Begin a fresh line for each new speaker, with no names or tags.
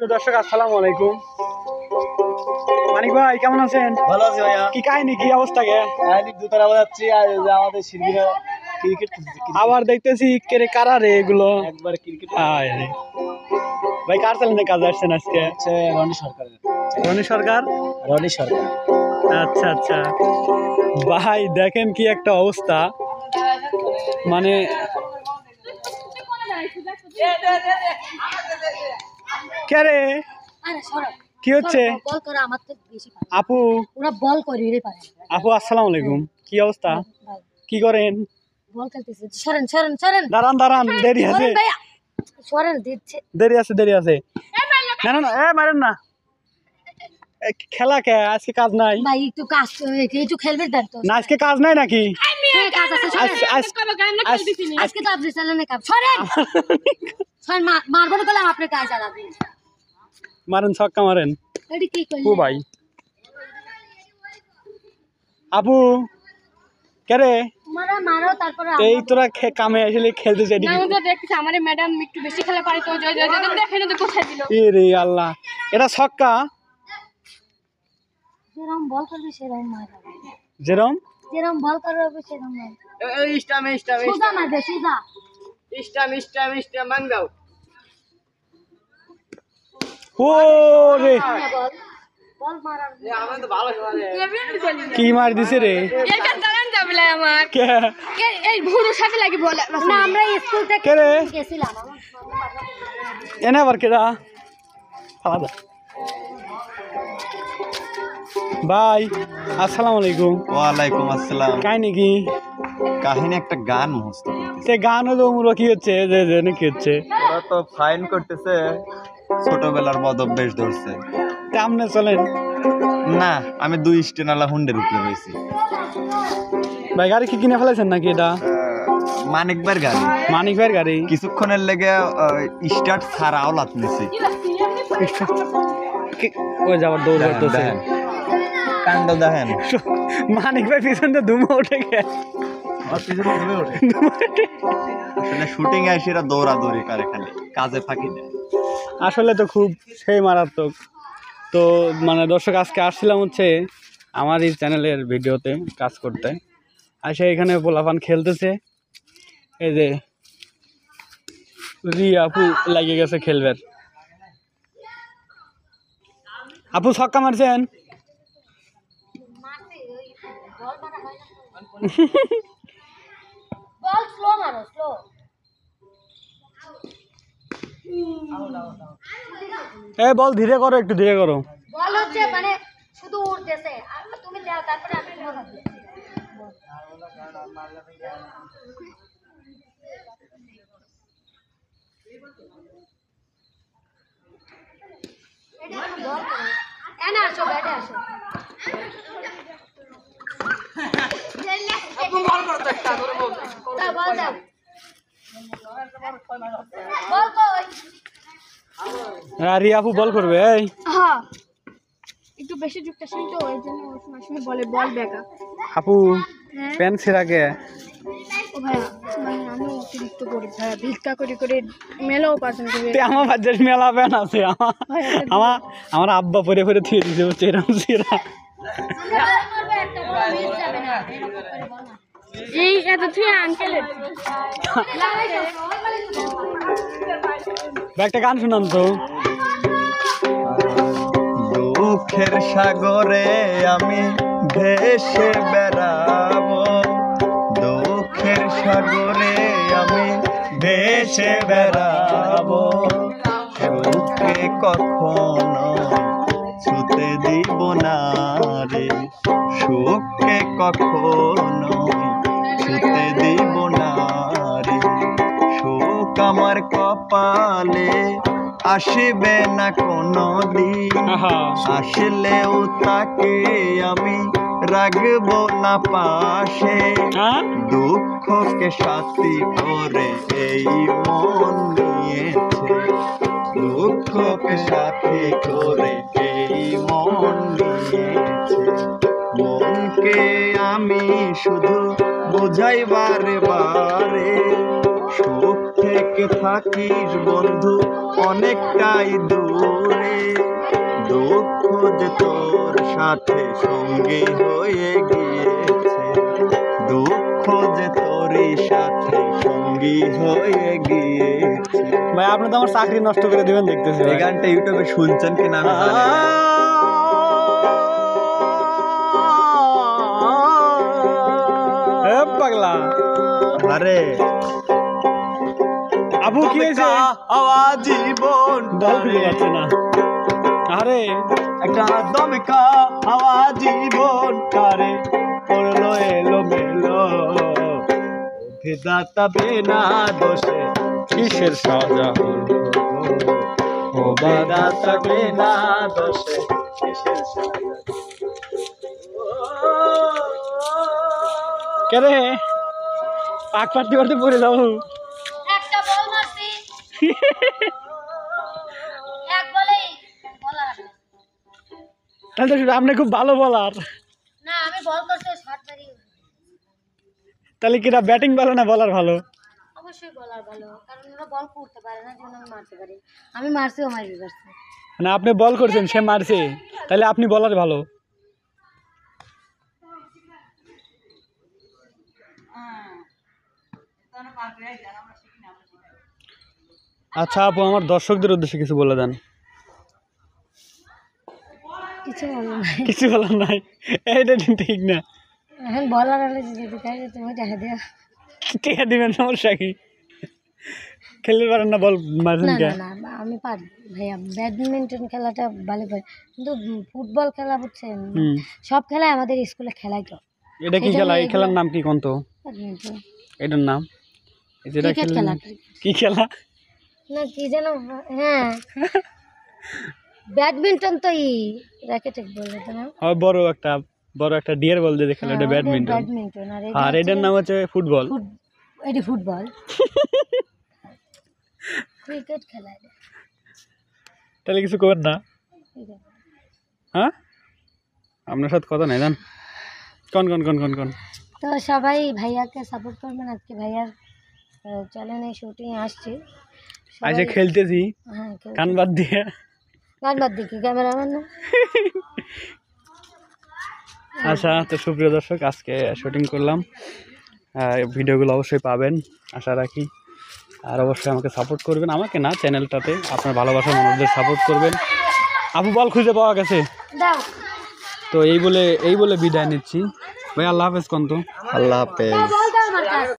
দর্শক আসসালামু আলাইকুম। মানিক ভাই কেমন আছেন?
ভালো আছি ভাইয়া।
কি কাহিনী, কি অবস্থা?
দুতারা বাজাচ্ছি আর আমাদের শিল্পীরা ক্রিকেট
আবার দেখতেছি কেরে কারা রে এগুলো
একবার ক্রিকেট।
ভাই কার চ্যানেলে কাজে আসছেন আজকে?
রনি সরকার।
রনি সরকার।
রনি সরকার।
আচ্ছা আচ্ছা ভাই দেখেন কি একটা অবস্থা, মানে কে রে কি হচ্ছে? আপু আপু আসসালামু আলাইকুম, কি অবস্থা? কি করেন? দাঁড়ান দাঁড়ান, দেরি আছে দেরি আছে। না না না, মারেন না। খেলা কে আজকে কাজ নাই?
ভাই একটু কাজ একটু খেলবে দেন তো।
না আজকে কাজ নাই নাকি?
কাজ আছে, আজকে তো আপনি চালানে কাজ সরেন সরেন মারবো না বলে আপনি কাজ চালাবেন।
মারেন, ছক্কা মারেন।
এডি কি কইলি?
ও ভাই আপু কে রে?
মারো তারপরে
এই তোরা কামে আসলে খেলতে চাই
না তো দেখছি আমারে ম্যাডাম একটু বেশি খেলা পারে তো জয় জয় জয় দেখেন তো কোথায় দিল।
এ রে আল্লাহ, এটা ছক্কা।
যেরকম বল করবে সেরকম মারবে,
যেরকম
বল করবে সেরকম মারবে।
স্টাম
সুজা মারবে সুজা।
স্টাম মাঙ্গাও।
ও রে
বল মারার
আমার তো ভালো খেলে।
কি মার দিছে রে?
এটা দাঁড়ান যাবে না আমার
কে
এই ভুরুর সাথে লাগি বলে
না আমরা স্কুল থেকে
কে রে?
গেছিলাম।
এনে আবার কেডা? আলাদা ভাই আসসালামু আলাইকুম।
ওয়ালাইকুম আসসালাম।
কাহিনী কি?
কাহিনী একটা গান মুখস্থ করতেছে।
সে গান হলো মুলো কি হচ্ছে যে জেনে কি হচ্ছে?
ওরা তো ফাইন করতেছে, ছোটবেলার বদভ্যাস ধরছে।
সামনে চলেন।
না আমি 2 স্টেনালা হুন্ডের উপরে হয়েছি।
ভাই গাড়ি কি কিনে ফেলেছেন নাকি? এটা
মানিকবার গাড়ি।
মানিক ভাইয়ের গাড়ি?
কিছুক্ষণের লেগে স্টার্ট ছাড়াও লাত নিছি।
ওই যাবার দৌড় করতেছে।
কাণ্ড দেখেন।
মানিক ভাই পিছনে ধুমো উঠে গেছে।
আসলে শুটিং এ এসে দৌড়াদৌড়ি করে, খালি কাজে ফাঁকি দেয়।
আসলে তো খুব সেই মারাত্মক। তো মানে দর্শক আজকে আসছিলাম হচ্ছে আমার এই চ্যানেলের ভিডিওতে কাজ করতে, আসে এখানে পোলাপান খেলতেছে। এই যে রিয়া আপু লাগিয়ে গেছে খেলবার। আপু ছক্কা মারছেন?
বল স্লো মারো স্লো।
এই বল ধীরে করো, একটু ধীরে করো।
বল হচ্ছে মানে শুধু উড়তেছে আর তুমি দাও তারপরে আমি তোমাকে দিচ্ছি। এটা বল করো। এনে আসো ব্যাটে আসো। দাও বল দাও। বল কই?
রিয়া আপু বল করবে। এই
হ্যাঁ একটু বেশি যুক্ত আসেন তো ওই জন্য ওই সময় বলে বল বেকা।
আপু প্যান্ট ছেঁড়াকে?
ও ভাইয়া মানে আমি অতিরিক্ত করি ভাইয়া, ভিক্ষা করে করে মেলাও পার্সেন্ট করে।
আমার বাচ্চার মেলা প্যান্ট আছে। আমার আব্বা পরে পরে থুয়ে দিছে হচ্ছে এরকম ছেঁড়া।
এই এত থেকে আঙ্কেলের
একটা গান শুনান তো।
দুঃখের সাগরে আমি ভেসে বেড়াবো, দুঃখের সাগরে আমি ভেসে বেড়াবো, সুখকে কখনো ছুতে দিব না রে, সুখকে কখনো ছুতে দিব না রে, সুখ আমার কপালে আসবে না কোনো দিন, আসলেও তাকে আমি রাখবো না পাশে, দুঃখকে সাথী করে এই মন নিয়েছে, দুঃখকে সাথী করে এই মন নিয়েছে, মনকে আমি শুধু বোঝাই বারে বারে, সুখ থেকে থাকিস বন্ধু অনেকটাই দূরে। সাথে সঙ্গী হয়ে গিয়েছে, দুঃখ যে তোরই সাথে সঙ্গী হয়ে গিয়েছে।
ভাই আপনি তো আমার চাকরি নষ্ট করে দিবেন দেখতেছি
এই গানটা ইউটিউবে শুনছেন কিনা আমি জানি না।
পাগলা
আরে
আবু কি হয়েছে
আওয়াজ জীবন
বল খুঁজে পাচ্ছে না। আরে
একটা দমকা আওয়াজ জীবন কারে করলো এলো মেলো, বিধাতা বিনা দোষে
কিসের সাজা হলো ও
বিধাতা বিনা দোষে কিসের সাজা।
কে রে পাক পাড়তে পারতে পড়ে যাবো।
একটা বল মারছি এক বলেই বলার আগে।
তাহলে তো আপনি খুব ভালো বলার।
না আমি বল করতে শর্ট মারি,
তাহলে কিরা ব্যাটিং ভালো না বলার ভালো?
অবশ্যই বলার ভালো, কারণ ওরা বল করতে পারে না, যেন আমি মারতে পারি। আমি মারছিও মারি পারছি।
মানে আপনি বল করছেন সে মারছে, তাহলে আপনি বলার ভালো। আচ্ছা আপু, আমার দর্শকদের উদ্দেশ্যে কিছু বলে দেন।
কিছু বলো না,
কিছু বলার নাই, এইটা ঠিক না।
এখন বলার হলে যদি তাই তুমি দেখা দিও।
টিকা দিবেন, সমস্যা কি? খেলতে পারেন না, বল মারছেন
না
কে?
না না আমি পারি ভাইয়া, ব্যাডমিন্টন খেলাটা ভালো পারি, কিন্তু ফুটবল খেলা বুঝছেন,
হুম।
সব খেলায় আমাদের স্কুলে খেলাই তো।
এটা কি খেলা? এই খেলার নাম কি কোন তো?
ব্যাডমিন্টন,
এটার নাম যেটা
ক্রিকেট
খেলেন
খেলা
কি খেলা?
না কি যেন, হ্যাঁ ব্যাডমিন্টন তো র্যাকেটে বলে তো না।
হয় বড় একটা ডিয়ার বল দিয়ে খেলা, এটা ব্যাডমিন্টন।
ব্যাডমিন্টন
আর এটার নাম হচ্ছে ফুটবল।
এটি ফুটবল। ক্রিকেট খেলা এটা।
তাহলে কিছু করবেন না?
ক্রিকেট।
হ্যাঁ, আপনার সাথে কথা নাই জান। কোন
তো সবাই ভাইয়াকে সাপোর্ট করবেন। আজকে ভাইয়ার চ্যানেলে শুটিং আসছে,
আজকে খেলতেছি
হ্যাঁ
কান বাদ দিয়ে।
গান বাদ দেখি ক্যামেরাম্যান না।
আচ্ছা, তো সুপ্রিয় দর্শক, আজকে শুটিং করলাম, ভিডিওগুলো অবশ্যই পাবেন আশা রাখি। আর অবশ্যই আমাকে সাপোর্ট করবেন, আমাকে না চ্যানেলটাতে আপনার ভালোবাসার মানুষদের সাপোর্ট করবেন। আপু বল খুঁজে পাওয়া গেছে।
দাও।
তো এই বলে বিদায় নিচ্ছি ভাই, আল্লাহ হাফেজ। কোন তো
আল্লাহ হাফেজ।